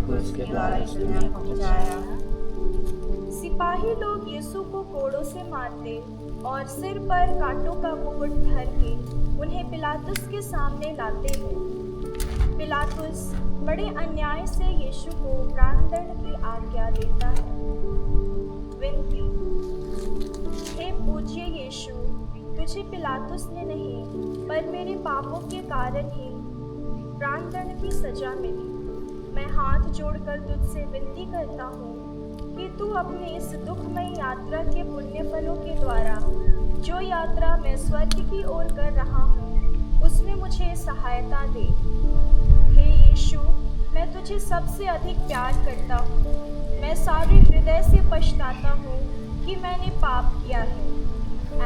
क्रूस के द्वारा इसने पहुंचाया। सिपाही लोग यीशु को कोड़ों से मारते और सिर पर कांटों का मुकुट धर के उन्हें पिलातुस के सामने लाते हैं। पिलातुस बड़े अन्याय से यीशु को प्राणदंड की आज्ञा देता है। विनती। हे पूज्य यीशु, तुझे पिलातुस ने नहीं पर मेरे पापों के कारण ही प्राणदंड की सजा मिली। मैं हाथ जोड़कर तुझसे विनती करता हूँ कि तू अपनी इस दुखमय यात्रा के पुण्य फलों के द्वारा जो यात्रा मैं स्वर्ग की ओर कर रहा हूँ उसमें मुझे सहायता दे। हे यीशु, मैं तुझे सबसे अधिक प्यार करता हूँ। मैं सारे हृदय से पछताता हूँ कि मैंने पाप किया है।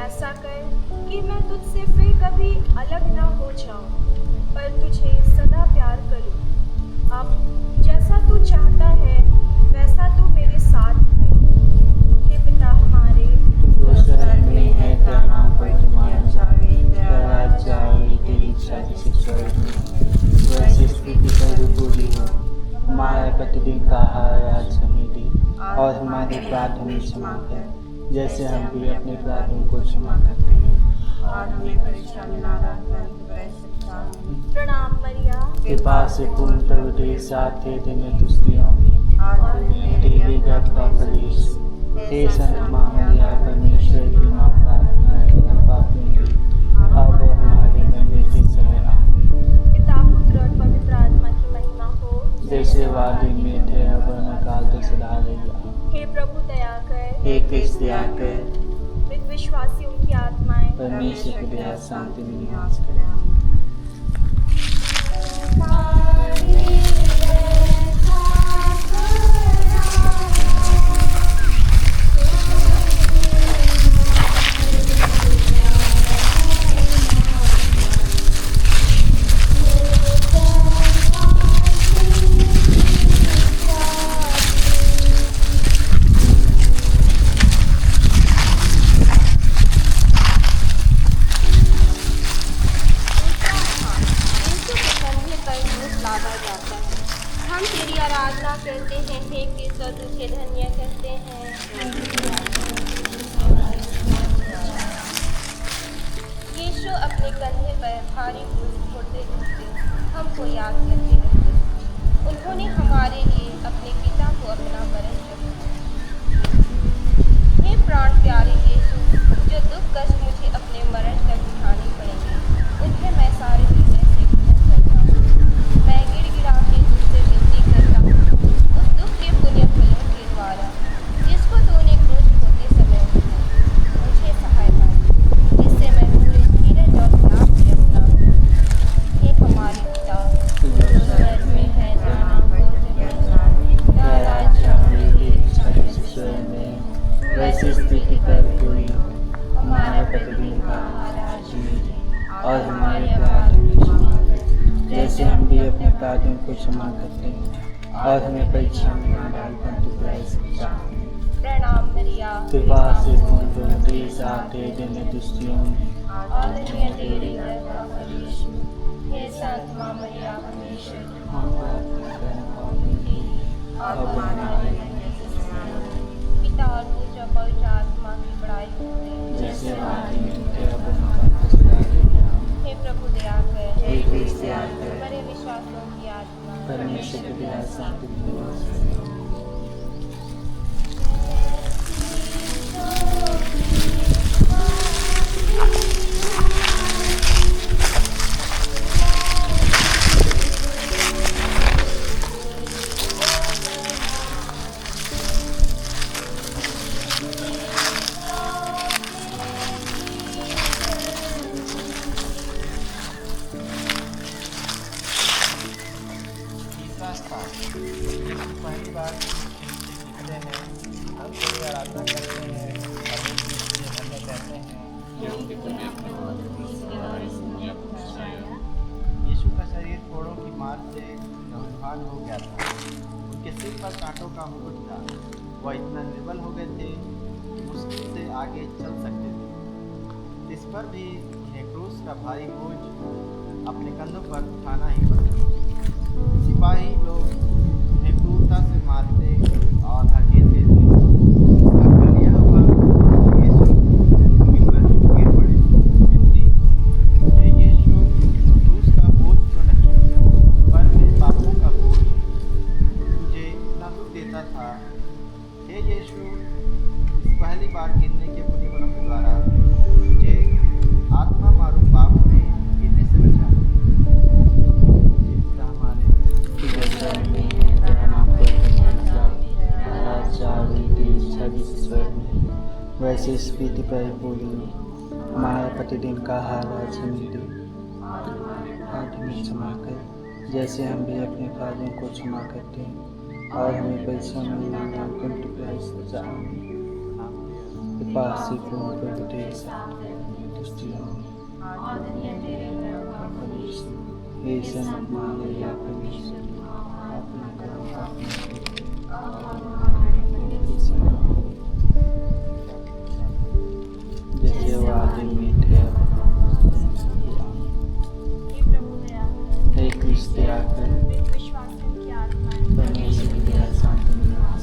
ऐसा कर कि मैं तुझसे फिर कभी अलग ना हो जाऊँ पर तुझे सदा प्यार करूँ। अब जैसा तू चाहता है वैसा तू मेरे साथ है। हे पिता हमारे जो स्वर्ग में है, तेरा नाम पवित्र जावे, तेरा राज्य आए, तेरी इच्छा जैसे स्वर्ग में वैसे पृथ्वी पर भी पूरी हो। हमारा प्रतिदिन का आहार आज हमें दे और हमारे अपराध हमें क्षमा कर जैसे हम भी अपने अपराधियों को क्षमा करते हैं, और हमें परीक्षा में न डालना प्रणाम मरिया, कृपा से पूर्ण प्रभु साथे दिन तुस्तियों तेरे गर्भ का फलीस। हे संत मां मरिया, परमेश्वर की मां, प्रार्थना कर पापियों की अब हमारे मरने के समय आमीन। पिता पुत्र और पवित्र आत्मा की महिमा हो, जैसे वादी में थे अब काल तो सदा रही। हे प्रभु दया कर, हे कृष्ण दया कर, मृत विश्वासियों की आत्माएं परमेश्वर की दया शांति में निवास करें। हम तेरी आराधना करते हैं, हे कृष्ण तुझे धन्य कहते हैं। यीशु अपने कंधे पर भारी क्रूस ढोते ढोते हमको याद करते रहते। उन्होंने हमारे लिए अपने पिता को अपना मरण चुकाया। हे प्राण प्यारे यीशु, जो दुख कष्ट मुझे अपने मरण तक उठाने पड़ेंगे उन्हें मैं सारे हृदय से ग्रहण करता हूँ। मैं गिड़गिड़ा के तुझसे विनती करता हूँ, उस दुख के पुण्य फलों के द्वारा जिसको तूने क्रूस ढोते समय उठाया, मुझे सहायता दे, जिससे मैं पूरे धीरज और त्याग से अपना हे हमारे पिता जो स्वर्ग में है, तेरा नाम पवित्र जावे, तेरा राज्य आए, तेरी इच्छा जैसे स्वर्ग में वैसी स्थिति पर हुई। हमारा प्रतिदिन का आहार आज हमें दे और हमारे अपराध हमें क्षमा कर जैसे हम भी अपने अपराधियों को क्षमा करते हैं, और हमें परीक्षा में न डाल परंतु बुराई से बचा। प्रणाम मरिया, कृपा से पूर्ण प्रभु साथे दिन तुस्तियों और धन्य तेरे गर्भ का फल यीशु। हे संत मां मरिया, परमेश्वर अब हमारे पिता और पुत्र और पवित्र आत्मा की बड़ाई होती। जैसे वादी में थे अब काल तो सदा रही। हे प्रभु दया कर, हे कृष्ण दया कर, बड़े विश्वासों की आत्मा परमेश्वर की दया शांति में निवास करें। पहली बार निकले हैं, हम तेरी आराधना करते हैं और वो तुझे धन्य कहते हैं। यीशु का शरीर कोड़ों की मार से लहूलुहान हो गया था। उनके सिर पर कांटों का मुकुट था। वह इतना निर्बल हो गए थे कि मुश्किल से आगे चल सकते थे। इस पर भी उन्हें क्रूस का भारी बोझ अपने कंधों पर उठाना ही पड़ा। सिपाही लोग उन्हें क्रूस वैसे इस प्रीति परिपूरी हो। हमारा प्रतिदिन का आहार आज हमें दे और हमें क्षमा कर, जैसे हम भी अपने कार्यों को क्षमा करते हैं, और हमें परीक्षा में न डाल परंतु सजा कृपा से पूर्ण प्रगति तुष्टि हो। हे सन्त मारिया परमेश्वर अपना जैसे वो आदि में थे हे कृष्ण दया कर परमेश्वर की दया शांति निवास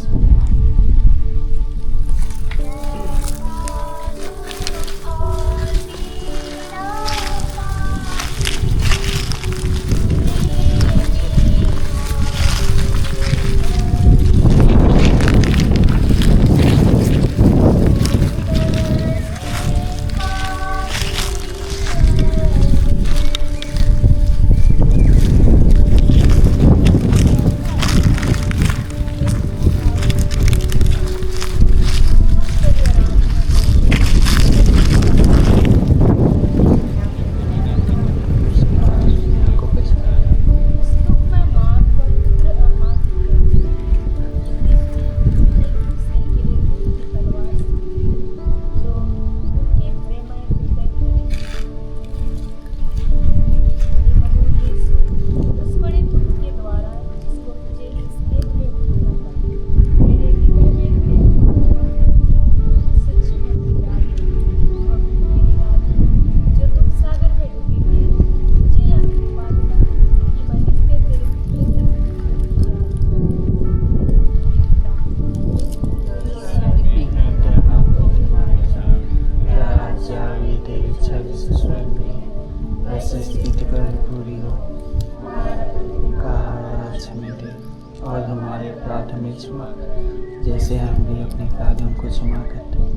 और हमारे अपराध हमें क्षमा कर, जैसे हम भी अपने कार्यों को क्षमा करते हैं।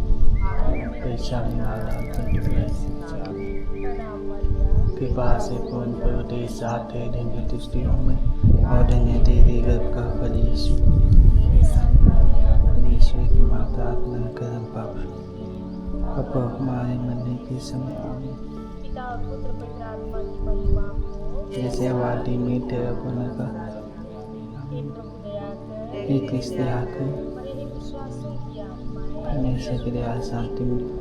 परीक्षा में न डाल कृपा से पूर्ण प्रगति साथ है धन्य तुष्टियों में, और धन्य तेरे गर्भ का फल यीशु। परमेश्वर की माँ प्रार्थना करम पाप अब हमारे मरने के समय आमीन। पिता पुत्र पवित्र आत्मा की महिमा हो। जैसे वादी में तेरा पुण्य का हे प्रभु दया कर। हे कृष्ण दया कर हमारे हे विश्वासों की आत्माएं परमेश्वर की दया शांति मिले।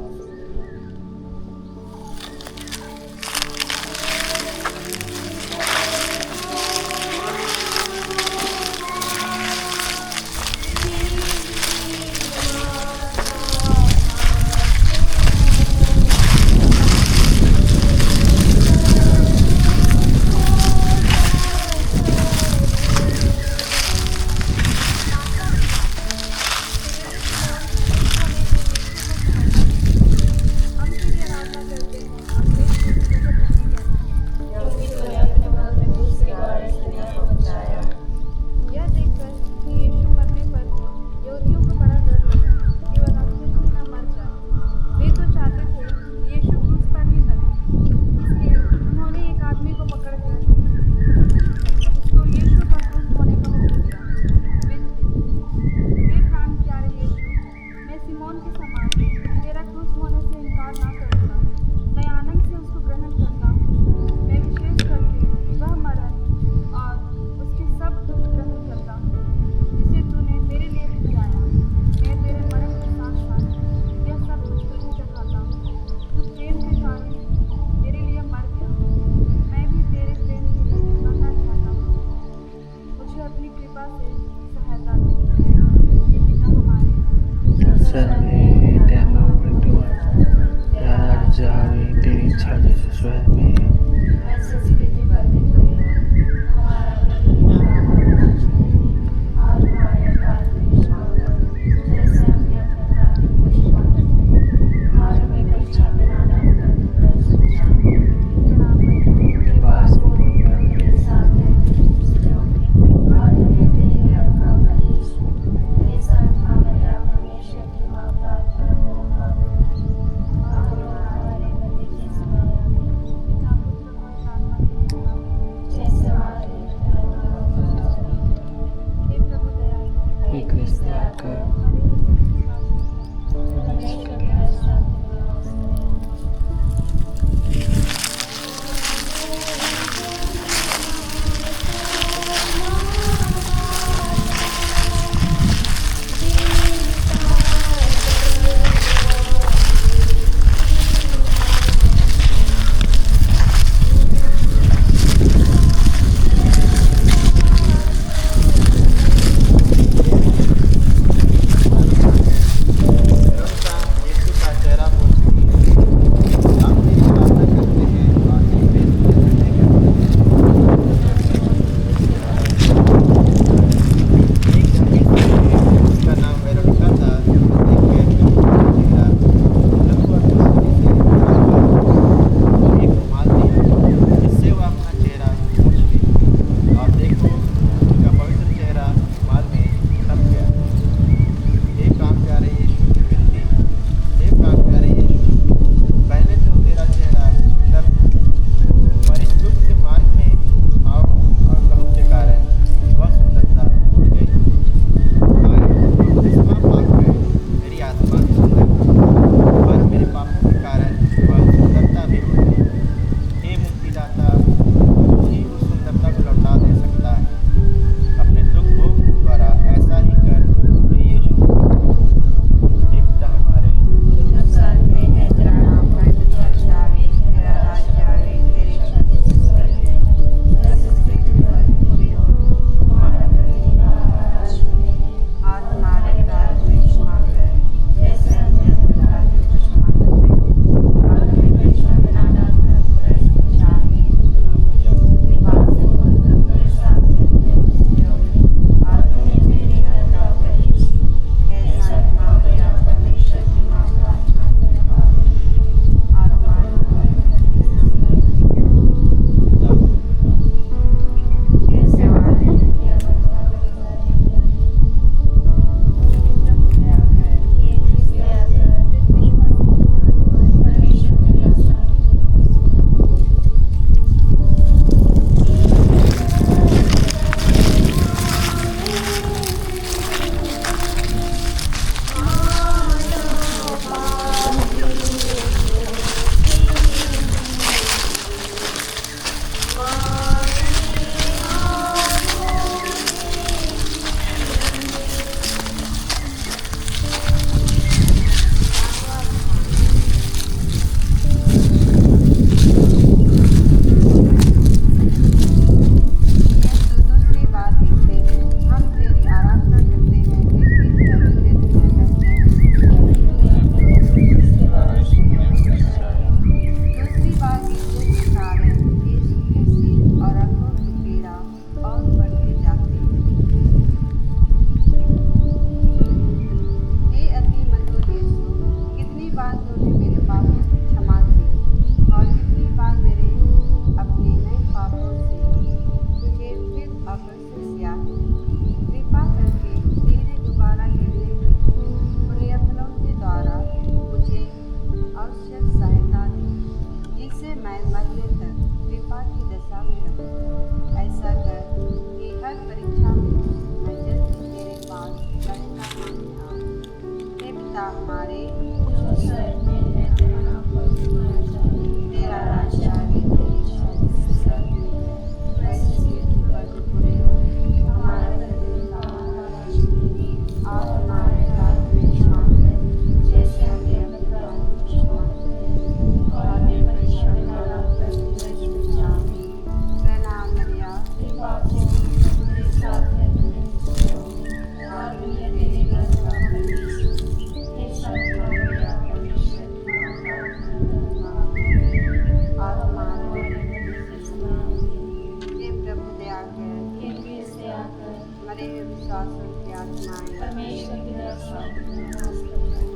मरे हुए विश्वासों की आत्माएं परमेश्वर की तरफ शांति में वास करता है।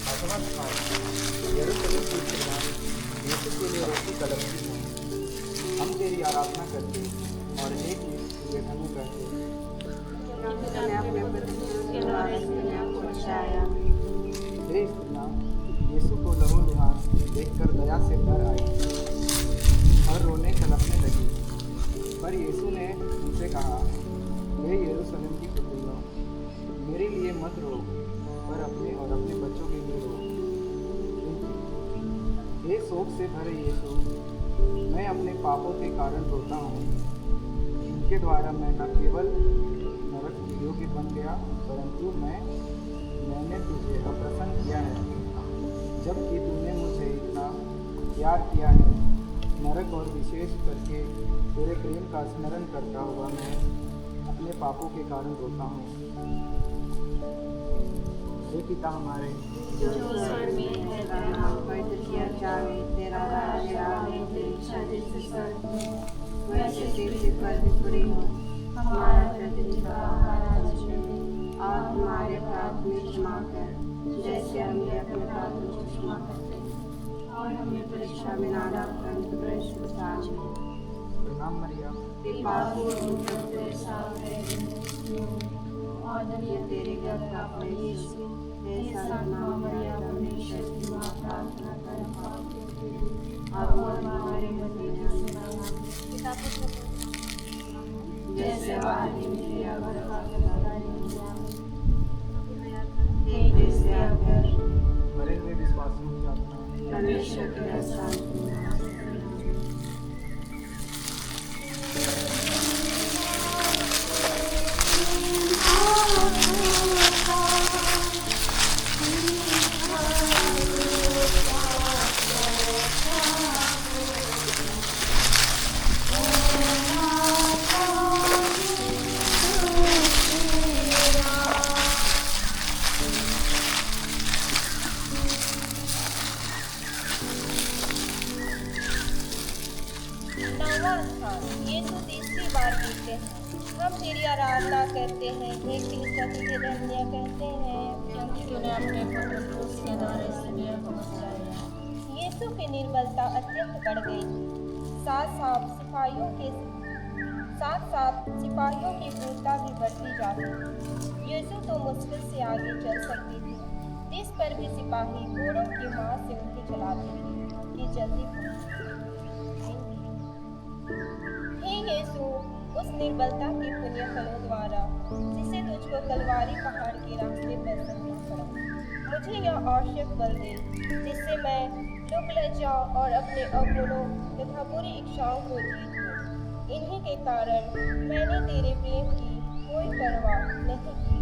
आठवां स्थान यरूशलेम की प्रधान यीशु के लिए रोटी कलपती है। हम तेरी आराधना करते और एक निवेदन करते तूने अपने प्रतिष्ठित के द्वारा इस दुनिया को बचाया। हे स्त्रियाँ यीशु को लहू लुहान देखकर दया से डर आई और रोने कलपने लगी। पर यीशु ने उनसे कहा, हे यरूशलेम की पुत्रियों, मेरे लिए मत रो, पर अपने और अपने बच्चों के लिए रो। हे शोक से भरे यीशु, मैं अपने पापों के कारण रोता हूँ। इनके द्वारा मैं न केवल नरक योग्य बन गया, परंतु मैंने तुझे अप्रसन्न किया है, जबकि तूने मुझे इतना प्यार किया है। नरक और विशेष करके तेरे प्रेम का स्मरण करता हुआ मैं अपने पापों के कारण रोता हूँ। हे पिता हमारे जो स्वर्ग में है, तेरा नाम पवित्र किया जाए, तेरा राज्य आए, तेरी इच्छा जैसे स्वर्ग में वैसे पृथ्वी पर भी पूरी हो। हमारा प्रतिदिन का आहार आज हमें दे, और हमारे अपराध भी क्षमा कर, जैसे हम भी अपने अपराधों को क्षमा करते हैं, और हमें परीक्षा में न डालकर प्रवेश में डाल। प्रणाम मरिया, कृपा पूर्ण प्रभु तेरे साथ है, और धन्य तेरे गर्भ का फल यीशु। हे सन्मा मरिया, परमेश्वर की माँ, प्रार्थना कर पापों के लिए, अब और हमारे मरने के समय। पिता पुत्र जैसे आदि में तेरा भरवा करता है, हे कृष्ण आकर मरे हुए विश्वासियों की आत्मा परमेश्वर के घर शांति में वास करे। नौवां स्थान यीशु तीसरी बार जीते हैं। हम तेरी आराधना करते हैं, हे कृष्ण तुझे धन्य कहते हैं, क्योंकि तूने अपने पुत्र क्रूस के द्वारा इस दुनिया को बचाया। यीशु की निर्बलता अत्यंत बढ़ गई थी। साथ साथ सिपाहियों की क्रूरता भी बढ़ती जाती थी। यीशु तो मुश्किल से आगे चल सकती थी, जिस पर भी सिपाही घोड़ों की माँ से उनकी चलाते थे कि जल्दी पहुंचे। हे यीशु, उस निर्बलता के पुण्य फलों द्वारा जिसे तुझको कलवारी पहाड़ के रास्ते पर करना पड़ा, मुझे यह आवश्यक बल दे जिससे मैं दुख लज्जा और अपने अवगुणों तथा बुरी इच्छाओं को जीत लूं। इन्हीं के कारण मैंने तेरे प्रेम की कोई परवाह नहीं की।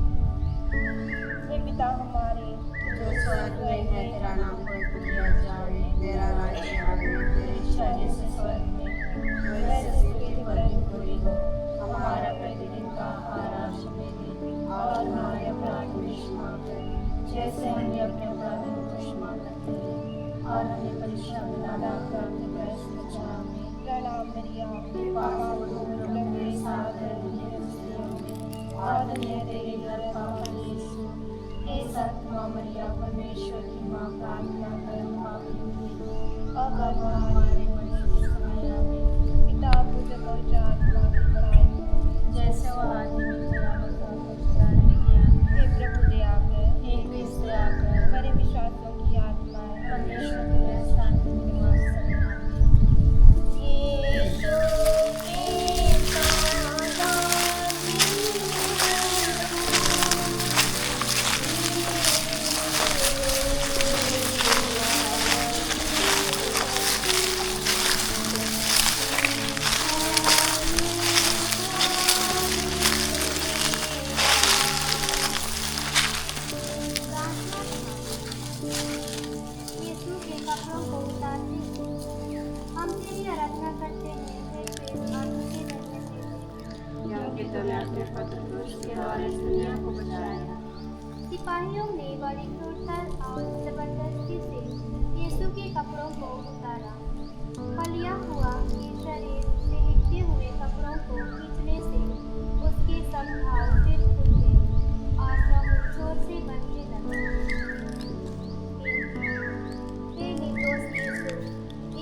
हे पिता हमारे जो स्वर्ग में है, तेरा नाम पवित्र किया जाए, तेरा राज्य आए, तेरी इच्छा जैसे स्वर्ग में वैसे पृथ्वी पर भी पूरी हो। हमारा प्रतिदिन का आहार आज हमें दे, और हमारे अपराध भी क्षमा कर, जैसे हम भी अपने अपराधों को क्षमा करते हैं, और हमें परीक्षा में न डालकर अपने प्रयास में बचा। प्रणाम मरिया, कृपा पूर्ण प्रभु तेरे साथ है, धन्य स्त्रियों में, और धन्य तेरे गर्भ का फल यीशु। हे सत माँ मरिया, परमेश्वर की माँ, प्रार्थना कर हम पापियों के लिए, अब और हमारे मरने के समय। आमीन। पिता पुत्र पवित्र आत्मा की बड़ाई हो, जैसे वह आदि में तेरा भरवा करता किया, हे प्रभु दया कर, हे कृष्ण आकर मरे विश्वासों की आत्माएं परमेश्वर के घर शांति में निवास करे। यीशु बचाया। सिपाहियों ने बड़ी क्रूरता और जबरदस्ती से यीशु के कपड़ों को उतारा। फलिया हुआ कि शरीर से लिपटे हुए कपड़ों को खींचने से उसके सब घाव फिर खुल गए और वह जोर से बनने लगा। हे निर्दोष यीशु,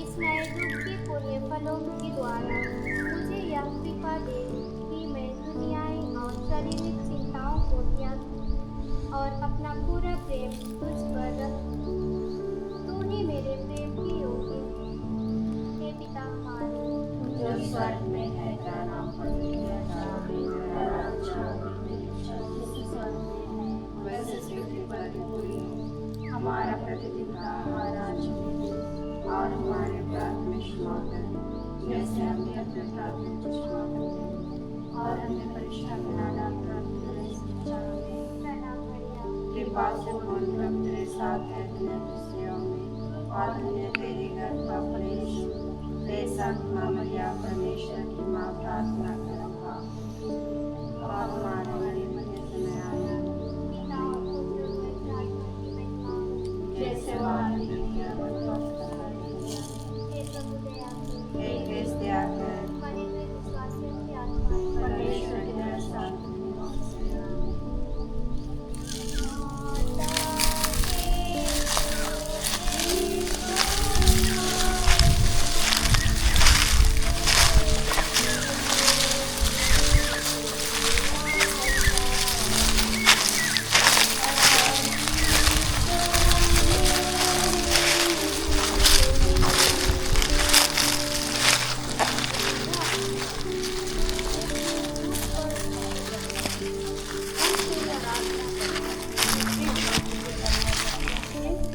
इस नए युग के पुण्य फलों के द्वारा मुझे यह कृपा दे कि मैं दुनियाई और शारीरिक चिंताओं को त्याग और अपना पूरा प्रेम तुझ पर रखूं। तू ही मेरे प्रेम के योग्य है। हे पिता हमारे, जो स्वर्ग में है, तेरा नाम पवित्र जावे, तेरा राज्य आवे, तेरी इच्छा जैसे स्वर्ग में है वैसे पृथ्वी पर भी पूरी हो। हमारा प्रतिदिन का आहार आज हमें दे, और हमारे अपराध में क्षमा कर, जैसे हम भी अपने अपराधियों को क्षमा करते हैं, और हमें परीक्षा में न डालना, लेकिन बचावे। प्रणाम मरिया, कृपा से पूर्ण प्रभु तेरे साथ है, तूने स्त्रियों में और धन्य तेरे गर्भ का फल यीशु। हे संत माँ मरिया, परमेश्वर की माँ, प्रार्थना कर और हमारे गरीब के समय आया। पिता और पुत्र और पवित्र आत्मा की महिमा। जैसे वाली दुनिया में हे प्रभु दया कर, हे कृष्ण दया कर, मरे हुए विश्वासियों की आत्माएं परमेश्वर की दया शांति में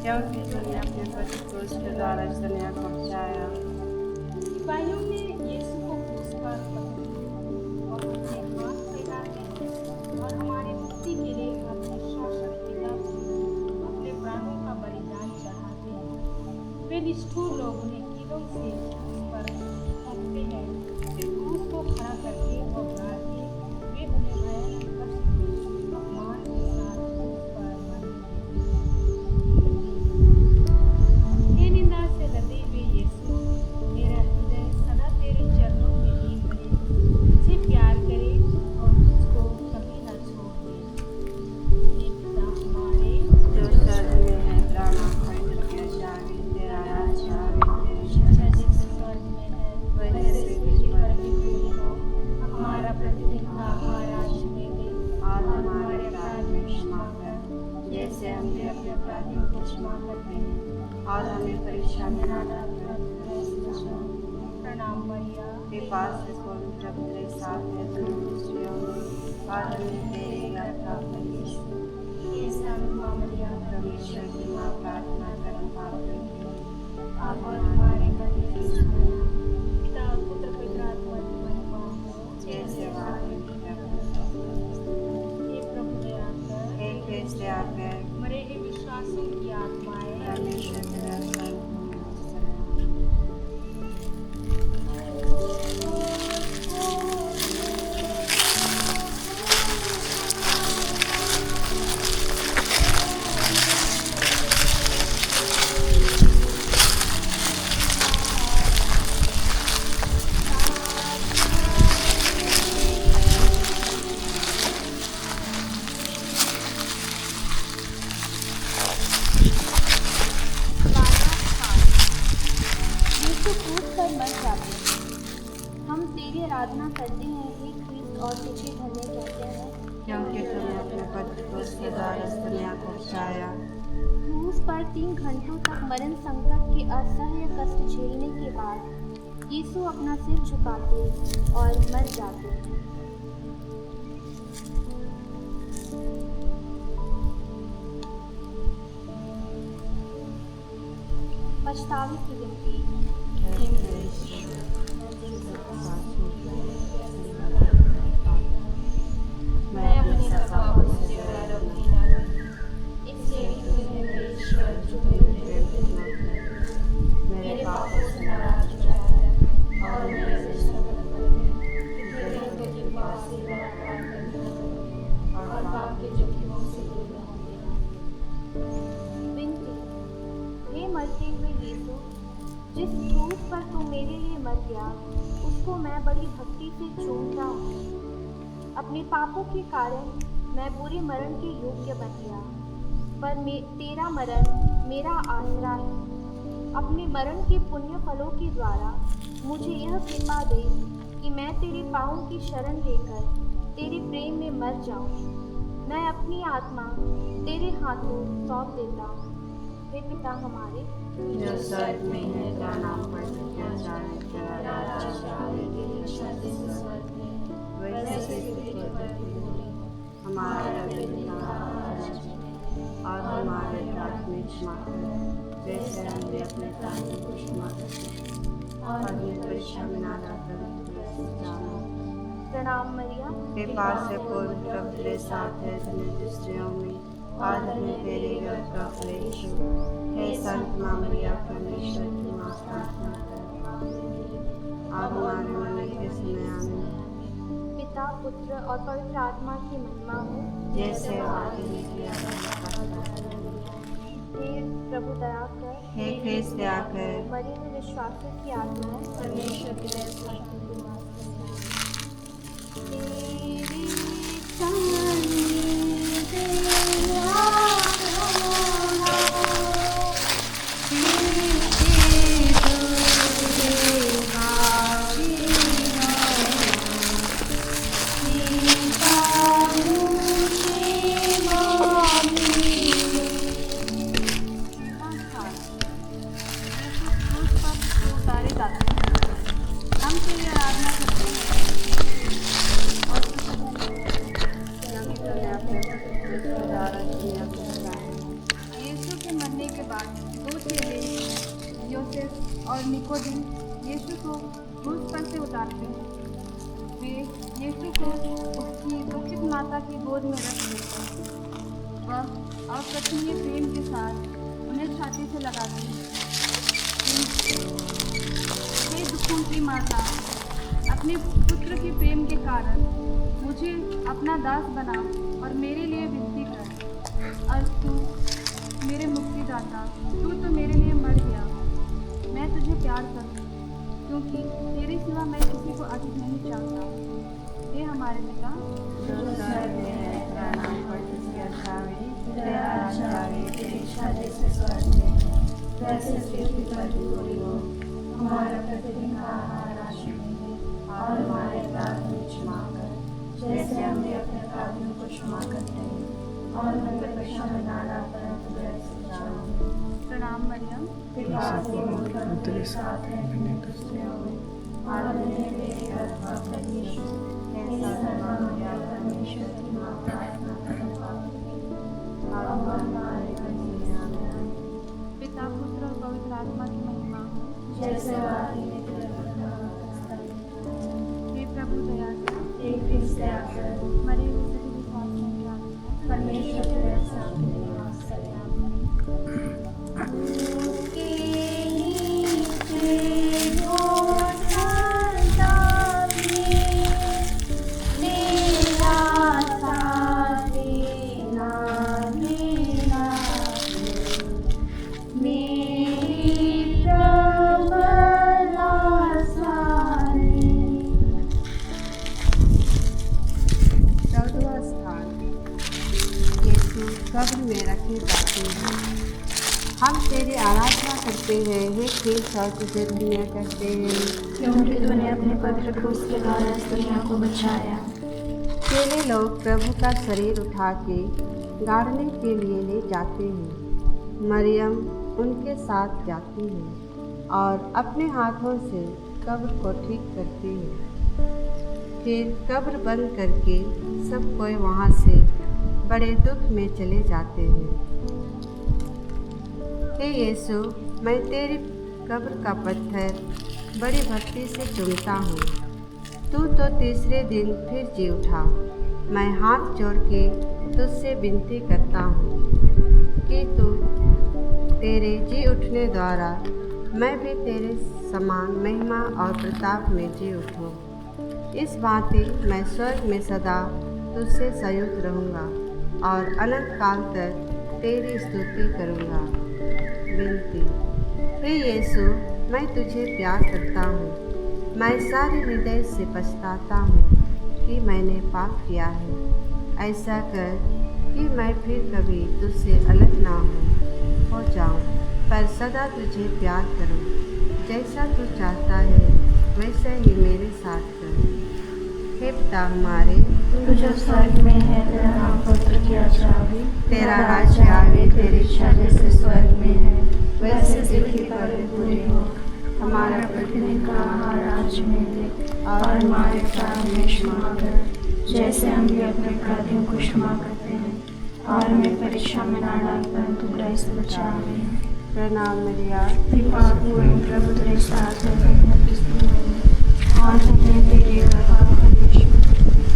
क्योंकि तूने अपने पति को उसके द्वारा इस दुनिया को बचाया। सिपाहियों ने यीशु को क्रूस पर पकड़ा और उसे हाथ फैलाते और हमारी मुक्ति के लिए अपने शासक पिता को अपने प्राणों का बलिदान चढ़ाते हैं। वे निष्ठुर लोग उन्हें कीलों से उस पर ठोकते हैं, फिर क्रूस को खड़ा करके और गाड़ के वे उन्हें भयानक कष्ट देते, अपमान के साथ क्रूस पर मारते हैं। हे निंदा से लदे हुए यीशु, मेरा हृदय सदा तेरे चरणों में लीन रहे, तुझे प्यार करे और तुझको कभी न छोड़ दे। हे पिता हमारे, जो स्वर्ग में है, तेरा नाम पवित्र किया जावे, तेरा राज्य आवे, तेरी इच्छा जैसे स्वर्ग में है वैसे पृथ्वी पर भी पूरी हो। हमारा प्रतिदिन का आहार आज हमें दे, और हमारे अपराध में क्षमा कर, जैसे हम भी अपने अपराधियों को क्षमा करते हैं, और हमें परीक्षा में न डालना, लेकिन बचाओ। प्रणाम मरिया, कृपा से पूर्ण प्रभु तेरे साथ है, तूने स्त्रियों में और धन्य तेरे गर्भ का फल यीशु। हे संत माँ मरिया, परमेश्वर की माँ, प्रार्थना कर हम पापियों के लिए, आप और हमारे मरने के समय पिता और पुत्र पवित्र आत्मा की महिमा हो। जैसे वाणी हे प्रभु दया कर, हे कृष्ण दया कर, मरे हुए विश्वासियों की आत्माएं परमेश्वर की दया कर। यीशु क्रूस पर मर जाते हैं। हम तेरी आराधना करते हैं हे ख्रीस्त और तुझे धन्य कहते हैं, क्योंकि तूने अपने पति को उसके द्वारा इस दुनिया को बचाया। क्रूस पर 3 घंटों तक मरण संकट के असह्य कष्ट झेलने के बाद यीशु अपना सिर झुकाते और मर जाते। पछतावे की विनती। मैं अपने सब पापों से रोकती ना हूँ। इसलिए तुझे परमेश्वर जो मेरे मेरे पापों से नाराज हो जाता और मेरे से शरण करते हैं। के पास से और पाप के जिस क्रूस पर तू मेरे लिए मर गया उसको मैं बड़ी भक्ति से चूमता हूँ। अपने पापों के कारण मैं बुरे मरण के योग्य बन गया, पर तेरा मरण मेरा आसरा है। अपने मरण के पुण्य फलों के द्वारा मुझे यह कृपा दे कि मैं तेरे पाँवों की शरण लेकर तेरे प्रेम में मर जाऊं। मैं अपनी आत्मा तेरे हाथों सौंप देता हूँ। हे पिता हमारे जो स्वर्ग में है, तेरा नाम पवित्र जाए, तेरा राज्य आए, तेरी इच्छा जैसे स्वर्ग में वैसे पृथ्वी पर भी हो। हमारा प्रतिदिन का आहार और हमारे अपराध में क्षमा कर, जैसे हमने अपने अपराधियों को क्षमा करते हैं, और हमें परीक्षा में न डालकर प्रणाम मरिया, कृपा से पूर्ण प्रभु तेरे साथ है, धन्य स्त्रियों में और धन्य तेरे गर्भ का फल यीशु। हे संत माँ मरिया, परमेश्वर की माँ, प्रार्थना कर और हमारे मरने के समय आमीन। पिता पुत्र और पवित्र आत्मा की महिमा हो, जैसे आदि में किया हे प्रभु दया कर, हे ख्रिस्त दया कर, मरे हुए विश्वासियों की आत्माएं परमेश्वर की दया से शांति को वास उतारे जाते हैं। हम तेरी आराधना करते हैं और यीशु के मरने के बाद 2 चेले योसेफ और निकोदिन यीशु को क्रूस पर से उतारते हैं। वे यीशु को उसकी दुखित माता की गोद में रख देते हैं। वह अकथनीय प्रेम के साथ उन्हें छाती से लगाते हैं। हे दुखों की माता, अपने पुत्र के प्रेम के कारण मुझे अपना दास बना और मेरे लिए विनती कर। और तू मेरे मुक्तिदाता, तू तो मेरे लिए मर गया। मैं तुझे प्यार करूँ क्योंकि तेरे सिवा मैं किसी को अधिक नहीं चाहता। हे हमारे पिता, जो स्वर्ग में है, तेरा नाम पवित्र जाए, तेरा राज्य आए, तेरी इच्छा जैसे स्वर्ग में वैसे पृथ्वी पर भी हो। हमारा प्रतिदिन का आहार आज हमें दे, और हमारे अपराध में क्षमा कर, जैसे हमने अपने अपराधियों को क्षमा करते हैं, और हमें परीक्षा में न डाल परंतु बुराई से बचाओ। प्रणाम मरियम, कृपा से पूर्ण प्रभु तेरे साथ है, धन्य स्त्रियों में और धन्य तेरे गर्भ का फल यीशु। हे संत माँ मरिया, परमेश्वर की माँ, प्रार्थना कर और हमारे मरने में आमीन। पिता पुत्र और पवित्र आत्मा की महिमा हो, जैसे आदि में हे प्रभु दया कर, हे ख्रिस्त दया कर, मरे हुए सभी विश्वासियों की आत्माएं परमेश्वर तेरे साथ निवास करे। कब्र में रखे जाते हैं। हम तेरी आराधना करते हैं, हे ख्रिस्त, और तुझे धन्य करते हैं क्योंकि तूने अपने पवित्र क्रूस के द्वारा इस दुनिया को बचाया। चेले लोग प्रभु का शरीर उठा के गाड़ने के लिए ले जाते हैं। मरियम उनके साथ जाती है और अपने हाथों से कब्र को ठीक करती है। फिर कब्र बंद करके सब कोई वहाँ से बड़े दुख में चले जाते हैं। हे यीशु, मैं तेरी कब्र का पत्थर बड़ी भक्ति से चूमता हूँ। तू तो तीसरे दिन फिर जी उठा। मैं हाथ जोड़ के तुझसे विनती करता हूँ कि तू तेरे जी उठने द्वारा मैं भी तेरे समान महिमा और प्रताप में जी उठूँ। इस भांति मैं स्वर्ग में सदा तुझसे संयुक्त रहूँगा और अनंत काल तक तेरी स्तुति करूँगा। विनती। हे यीशु, मैं तुझे प्यार करता हूँ। मैं सारे हृदय से पछताता हूँ कि मैंने पाप किया है। ऐसा कर कि मैं फिर कभी तुझसे अलग ना हो जाऊँ, पर सदा तुझे प्यार करूँ। जैसा तू चाहता है वैसा ही मेरे साथ कर। हे पिता हमारे, तू जो स्वर्ग में है, तेरा नाम पवित्र किया जावे, तेरा राज्य आवे, तेरी इच्छा जैसे स्वर्ग में है वैसे पृथ्वी पर भी पूरी हो। हमारा प्रतिदिन का आहार आज हमें दे, और हमारे अपराध में क्षमा कर, जैसे हम भी अपने अपराधियों को क्षमा करते हैं, और हमें परीक्षा में ना डाल, परंतु बुराई से बचा। आमीन। प्रणाम मरिया, कृपा पूर्ण प्रभु तेरे साथ है, धन्य तू स्त्रियों में, और धन्य तेरे गर्भ का फल यीशु।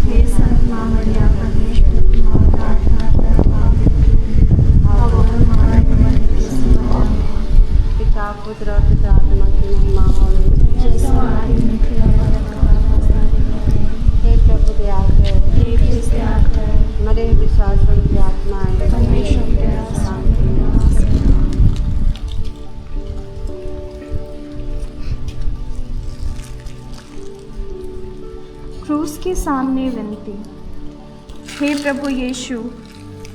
हे संत माँ मरिया, परमेश्वर की माँ, प्रार्थना कर पापियों के लिए, अब और हमारे मरने के समय। आमीन। पिता पुत्र और पिता आत्मा की महिमा होवे, जैसे आदि में थी, अब और सदा है। हे प्रभु दया कर, हे ख्रिस्त दया कर, मरे विश्वासों की आत्माएं परमेश्वर तेरा शांति निवास है। क्रूस के सामने विनती। हे प्रभु यीशु,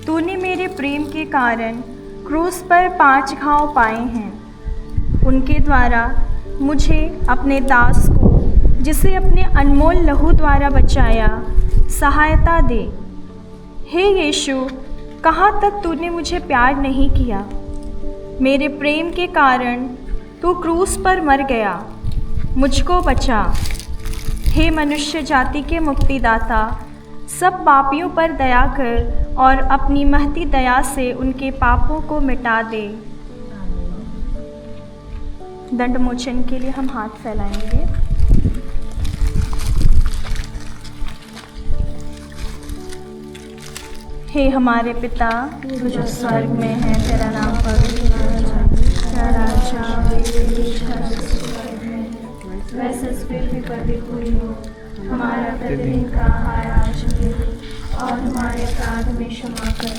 तूने मेरे प्रेम के कारण क्रूस पर 5 घाव पाए हैं। उनके द्वारा मुझे अपने दास को, जिसे अपने अनमोल लहू द्वारा बचाया, सहायता दे। हे यीशु, कहाँ तक तूने मुझे प्यार नहीं किया। मेरे प्रेम के कारण तू क्रूस पर मर गया। मुझको बचा। हे मनुष्य जाति के मुक्तिदाता, सब पापियों पर दया कर और अपनी महती दया से उनके पापों को मिटा दे। दंड मोचन के लिए हम हाथ फैलाएंगे। हे हमारे पिता, तू जो स्वर्ग में है, तेरा नाम पवित्र किया जावे, तेरा राज्य आवे, तेरी इच्छा जैसे स्वर्ग में है वैसे इस पृथ्वी पर भी पूरी हो। हमारा प्रतिदिन का आहार आज हमें दे, और हमारे अपराध में क्षमा कर,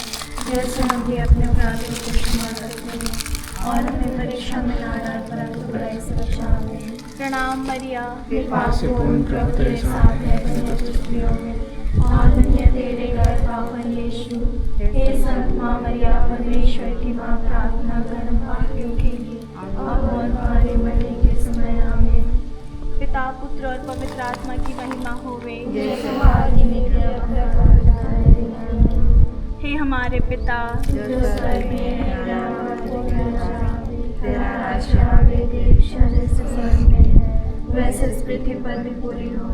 जैसे हम भी अपने अपराधियों को क्षमा करते हैं, और हमें परीक्षा में ना डाल, परंतु बुराई से बचा। आमीन। प्रणाम मरिया, कृपा से पूर्ण प्रभु तेरे साथ है, धन्य तू स्त्रियों में, और धन्य तेरे गर्भ का फल यीशु। हे संत माँ मरिया, परमेश्वर की माँ, प्रार्थना कर हम पापियों के लिए, अब और हमारे मरने के समय। आमीन। पिता पुत्र और पवित्र आत्मा की महिमा होवे। जैसे आदि में थी, अब तक और सदा है। हे हमारे पिता, जो स्वर्ग में है, तेरा नाम पवित्र किया जावे, तेरा राज्य आवे, तेरी इच्छा जैसे स्वर्ग में है वैसे इस पृथ्वी पर भी पूरी हो।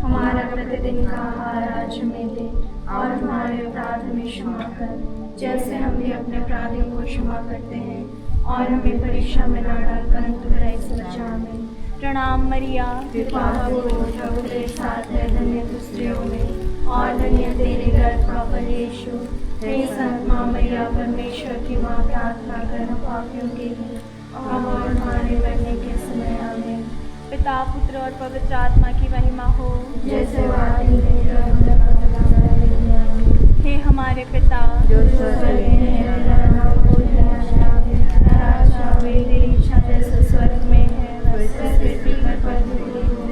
हमारा प्रतिदिन का आहार आज हमें दे, और हमारे अपराध में क्षमा कर, जैसे हम भी अपने अपराधियों को क्षमा करते हैं, और हमें परीक्षा में न डाल, परंतु बुराई से बचा। आमीन। प्रणाम मरिया, कृपा पूर्ण प्रभु तेरे साथ है, धन्य तू स्त्रियों में, और धन्य तेरे गर्भ का फल यीशु। हे संत माँ मरिया, परमेश्वर की माँ, प्रार्थना कर हम पापियों के लिए, अब और हमारे मरने के समय। आमीन। पिता पुत्र और पवित्र आत्मा की महिमा हो। जैसे आदि में थी, अब तक और सदा है। हे हमारे पिता, जो स्वर्ग में है, तेरा नाम पवित्र किया जावे, तेरा राज्य आवे, तेरी इच्छा जैसे स्वर्ग में है वैसे इस पृथ्वी पर भी पूरी हो।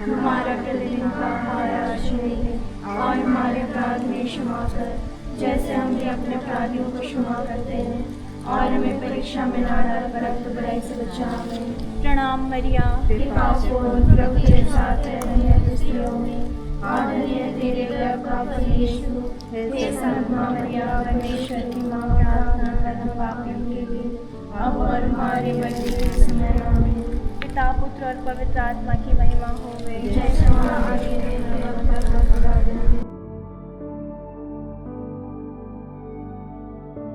हमारा प्रतिदिन का आहार आज हमें दे, और हमारे अपराध में क्षमा कर, जैसे हम भी अपने अपराधियों को क्षमा करते हैं, और हमें परीक्षा में ना डाल, परंतु बुराई से बचा। आमीन। प्रणाम मरिया, कृपा पूर्ण प्रभु तेरे साथ है, धन्य तू स्त्रियों में, और धन्य तेरे गर्भ का फल यीशु। हे संत माँ मरिया, परमेश्वर की माँ, प्रार्थना कर हम पापियों के लिए, अब और हमारे मरने के समय। आमीन। पिता पुत्र और पवित्र आत्मा की महिमा होवे। जैसे आदि में थी, अब तक और सदा है।